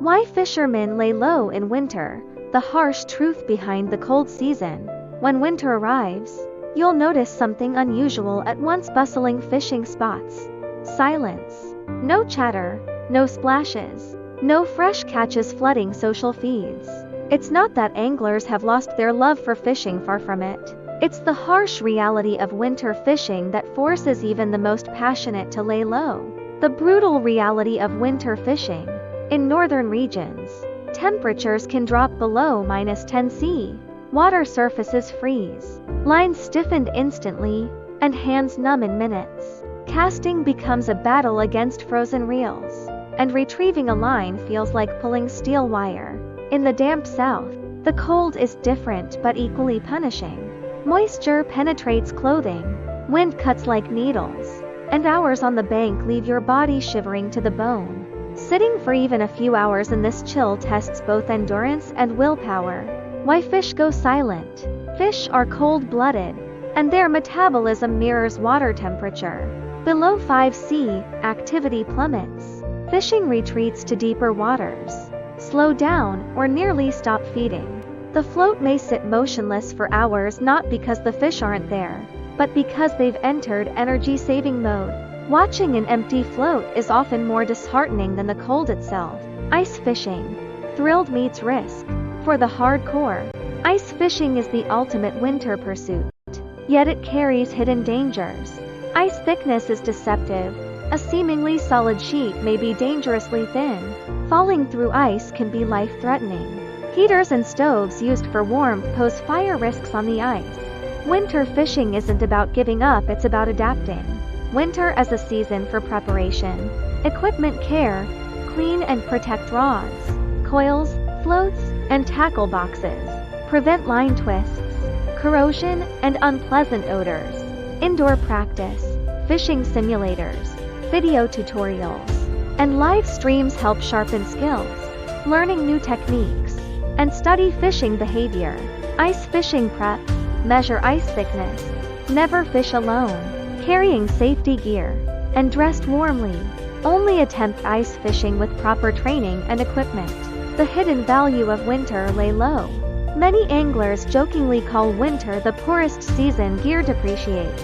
Why fishermen lay low in winter, the harsh truth behind the cold season. When winter arrives, you'll notice something unusual at once bustling fishing spots. Silence. No chatter, no splashes, no fresh catches flooding social feeds. It's not that anglers have lost their love for fishing, far from it. It's the harsh reality of winter fishing that forces even the most passionate to lay low. The brutal reality of winter fishing. In northern regions, temperatures can drop below -10°C. Water surfaces freeze. Lines stiffened instantly, and hands numb in minutes. Casting becomes a battle against frozen reels, and retrieving a line feels like pulling steel wire. In the damp south, the cold is different but equally punishing. Moisture penetrates clothing, wind cuts like needles, and hours on the bank leave your body shivering to the bone. Sitting for even a few hours in this chill tests both endurance and willpower. Why fish go silent? Fish are cold-blooded, and their metabolism mirrors water temperature. Below 5°C, activity plummets. Fishing retreats to deeper waters, slow down, or nearly stop feeding. The float may sit motionless for hours, not because the fish aren't there, but because they've entered energy-saving mode. Watching an empty float is often more disheartening than the cold itself. Ice fishing. Thrill meets risk. For the hardcore, ice fishing is the ultimate winter pursuit. Yet it carries hidden dangers. Ice thickness is deceptive. A seemingly solid sheet may be dangerously thin. Falling through ice can be life-threatening. Heaters and stoves used for warmth pose fire risks on the ice. Winter fishing isn't about giving up, it's about adapting. Winter as a season for preparation. Equipment care. Clean and protect rods, coils, floats, and tackle boxes. Prevent line twists, corrosion, and unpleasant odors. Indoor practice. Fishing simulators, video tutorials, and live streams help sharpen skills. Learning new techniques, and study fishing behavior. Ice fishing prep. Measure ice thickness. Never fish alone. Carrying safety gear, and dressed warmly. Only attempt ice fishing with proper training and equipment. The hidden value of winter. Lay low. Many anglers jokingly call winter the poorest season. Gear depreciates,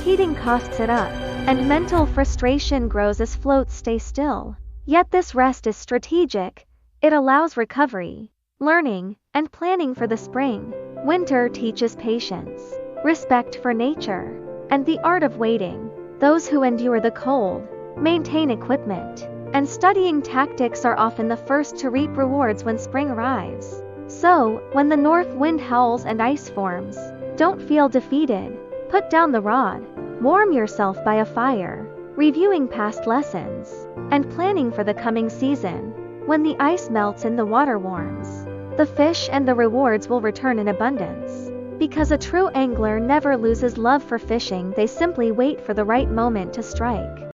heating costs it up, and mental frustration grows as floats stay still. Yet this rest is strategic. It allows recovery, learning, and planning for the spring. Winter teaches patience, respect for nature, and the art of waiting. Those who endure the cold, maintain equipment, and studying tactics are often the first to reap rewards when spring arrives. So, when the north wind howls and ice forms, don't feel defeated. Put down the rod, warm yourself by a fire, reviewing past lessons, and planning for the coming season. When the ice melts and the water warms, the fish and the rewards will return in abundance. Because a true angler never loses love for fishing, they simply wait for the right moment to strike.